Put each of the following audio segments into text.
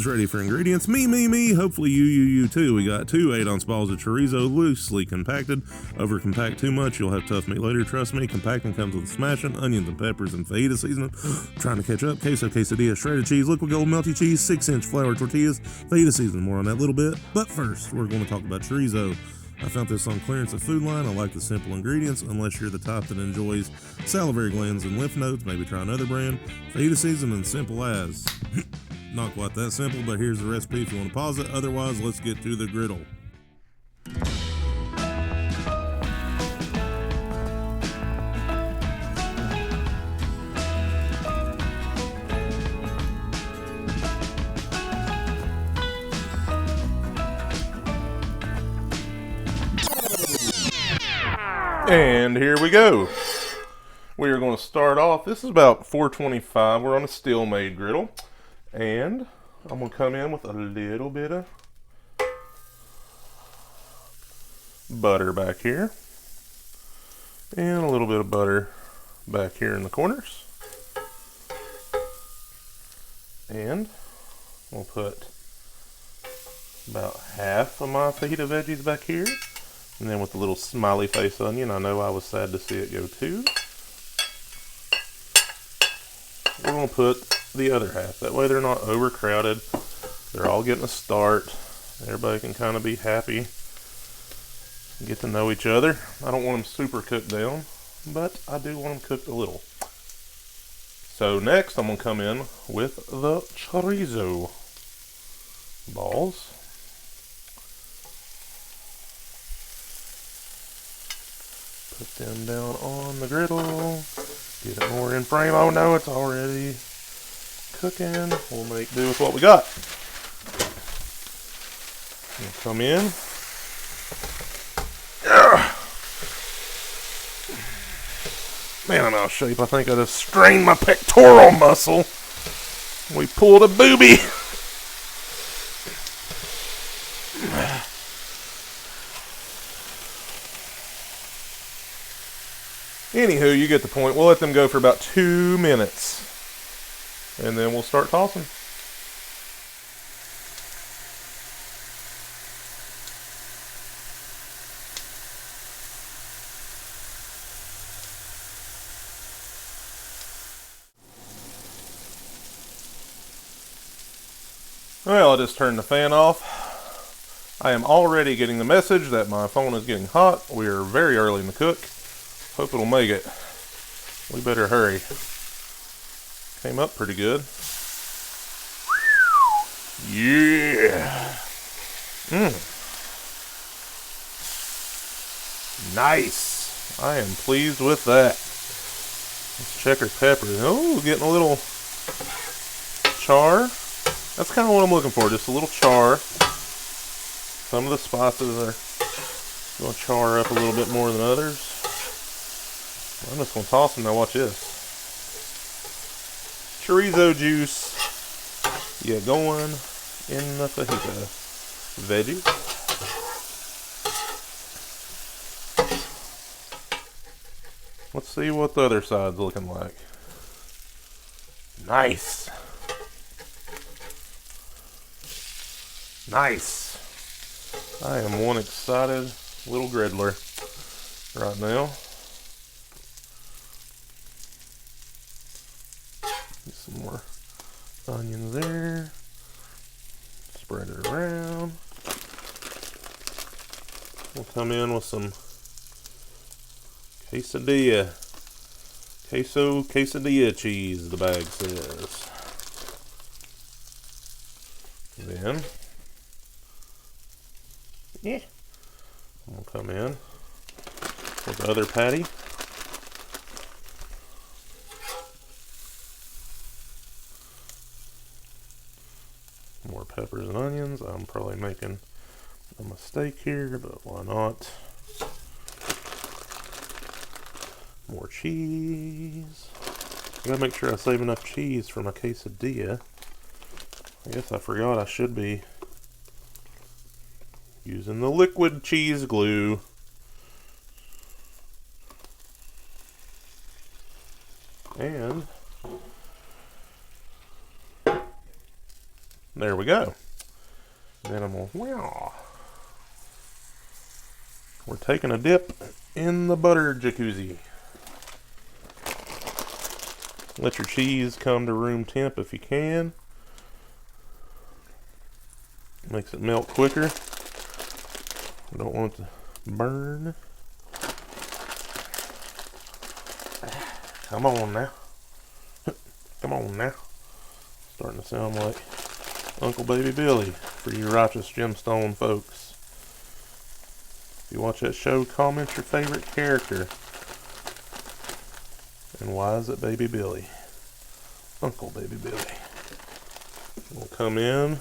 Who's ready for ingredients? Me. Hopefully you too. We got 2 8-ounce balls of chorizo, loosely compacted. Over compact too much, you'll have tough meat later. Trust me, compacting comes with smashing, onions and peppers and fajita seasoning. Trying to catch up. Queso quesadilla, shredded cheese, liquid gold melty cheese, 6-inch flour tortillas, fajita seasoning. More on that a little bit. But first, we're going to talk about chorizo. I found this on clearance at Food Line. I like the simple ingredients. Unless you're the type that enjoys salivary glands and lymph nodes, maybe try another brand. Fajita seasoning, simple as. Not quite that simple, but here's the recipe if you want to pause it. Otherwise, let's get to the griddle. And here we go. We are going to start off. This is about 425. We're on a steel-made griddle. And I'm going to come in with a little bit of butter back here. And a little bit of butter back here in the corners. And we'll put about half of my fajita veggies back here. And then with the little smiley face onion, I know I was sad to see it go too. We're going to put the other half. That way they're not overcrowded. They're all getting a start. Everybody can kind of be happy. Get to know each other. I don't want them super cooked down, but I do want them cooked a little. So next I'm going to come in with the chorizo balls. Put them down on the griddle. Get it more in frame. Oh no, it's already cooking. We'll make do with what we got. We'll come in. Man, I'm out of shape. I think I just strained my pectoral muscle. We pulled a booby. Anywho, you get the point. We'll let them go for about 2 minutes. And then we'll start tossing. Well, I just turned the fan off. I am already getting the message that my phone is getting hot. We are very early in the cook. Hope it'll make it. We better hurry. Came up pretty good. Yeah. Nice. I am pleased with that. Let's check our peppers. Oh, getting a little char. That's kind of what I'm looking for. Just a little char. Some of the spices are going to char up a little bit more than others. I'm just going to toss them now. Watch this. Chorizo juice. Get going in the fajita veggies. Let's see what the other side's looking like. Nice. Nice. I am one excited little griddler right now. Get some more onions there. Spread it around. We'll come in with some quesadilla. Queso quesadilla cheese, the bag says. Then, we'll come in with the other patty. More peppers and onions. I'm probably making a mistake here, but why not? More cheese. I gotta make sure I save enough cheese for my quesadilla. I guess I forgot I should be using the liquid cheese glue. And There we go. Then I'm gonna, we're taking a dip in the butter jacuzzi. Let your cheese come to room temp if you can. Makes it melt quicker. We don't want it to burn. Come on now. Come on now. Starting to sound like Uncle Baby Billy for you righteous gemstone folks. If you watch that show, comment your favorite character. And why is it Baby Billy? Uncle Baby Billy. We'll come in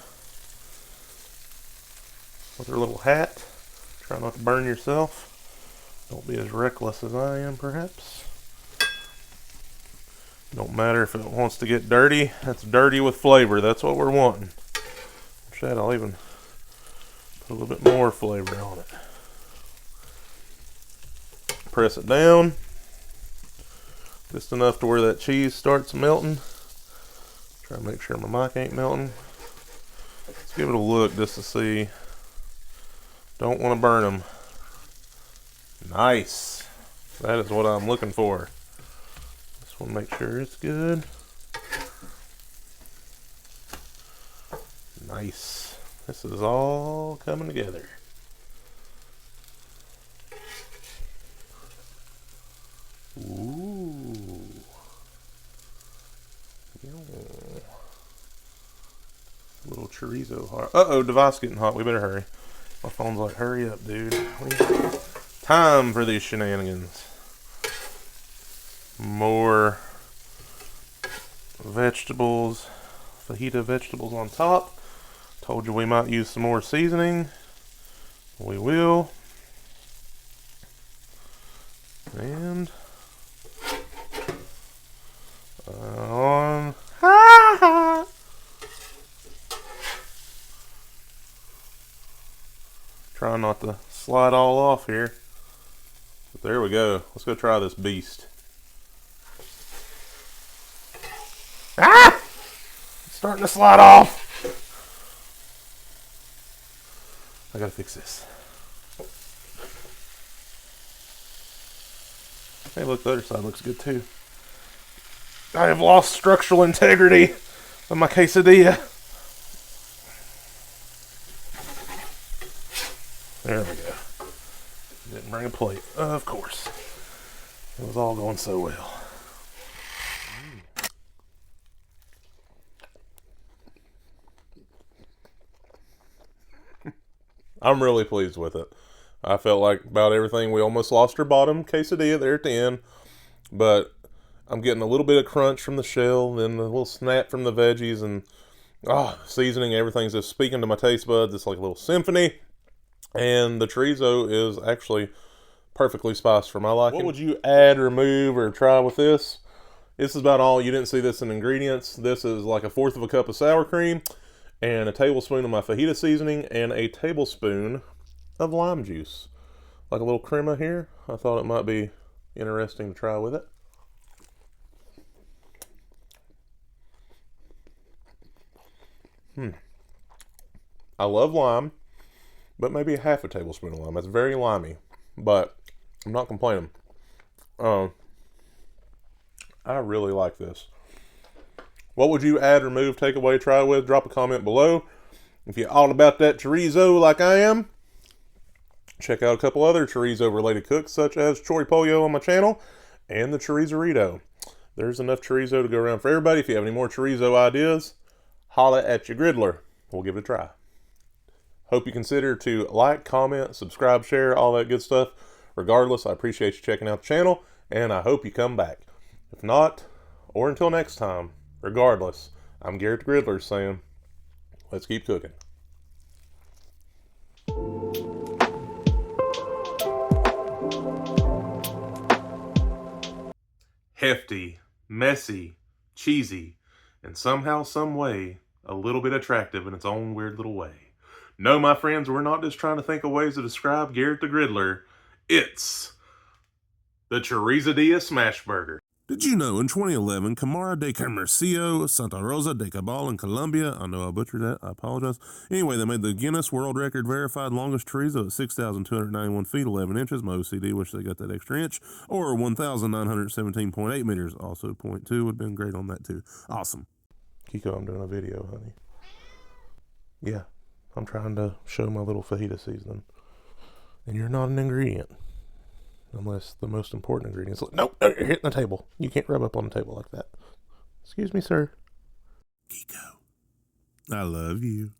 with her little hat. Try not to burn yourself. Don't be as reckless as I am, perhaps. Don't matter if it wants to get dirty. That's dirty with flavor. That's what we're wanting. Shit, I'll even put a little bit more flavor on it. Press it down. Just enough to where that cheese starts melting. Try to make sure my mic ain't melting. Let's give it a look just to see. Don't want to burn them. Nice. That is what I'm looking for. Just want to make sure it's good. Nice. This is all coming together. Ooh. Little chorizo hot. Uh-oh, device getting hot. We better hurry. My phone's like, hurry up, dude. Time for these shenanigans. More vegetables. Fajita vegetables on top. Told you we might use some more seasoning. We will. And on. Try not to slide all off here. But there we go. Let's go try this beast. Ah! It's starting to slide off. I gotta fix this. Hey, look, the other side looks good too. I have lost structural integrity of my quesadilla. There we go. Didn't bring a plate, of course. It was all going so well. I'm really pleased with it. I felt like about everything. We almost lost our bottom quesadilla there at the end, but I'm getting a little bit of crunch from the shell, then a little snap from the veggies, and seasoning. Everything's just speaking to my taste buds. It's like a little symphony. And the chorizo is actually perfectly spiced for my liking. What would you add, remove, or try with this? This is about all. You didn't see this in ingredients. This is like 1/4 cup of sour cream, and a tablespoon of my fajita seasoning, and a tablespoon of lime juice. Like a little crema here. I thought it might be interesting to try with it. I love lime, but maybe 1/2 tablespoon of lime. That's very limey, but I'm not complaining. I really like this. What would you add, remove, take away, try with? Drop a comment below. If you're all about that chorizo like I am, check out a couple other chorizo related cooks such as Choripollo on my channel and the Chorizorito. There's enough chorizo to go around for everybody. If you have any more chorizo ideas, holla at your griddler. We'll give it a try. Hope you consider to like, comment, subscribe, share, all that good stuff. Regardless, I appreciate you checking out the channel, and I hope you come back. If not, or until next time, regardless, I'm Garrett the Griddler saying, let's keep cooking. Hefty, messy, cheesy, and somehow, some way, a little bit attractive in its own weird little way. No, my friends, we're not just trying to think of ways to describe Garrett the Griddler. It's the Chorizo Smashburger. Did you know in 2011, Camara de Comercio, Santa Rosa de Cabal in Colombia, I know I butchered that, I apologize. Anyway, they made the Guinness World Record verified longest chorizo at 6,291 feet, 11 inches. My OCD wish they got that extra inch. Or 1,917.8 meters, also 0.2 would have been great on that too. Awesome. Kiko, I'm doing a video, honey. Yeah, I'm trying to show my little fajita seasoning. And you're not an ingredient. Unless the most important ingredients. Nope, you're hitting the table. You can't rub up on the table like that. Excuse me, sir. Kiko, I love you.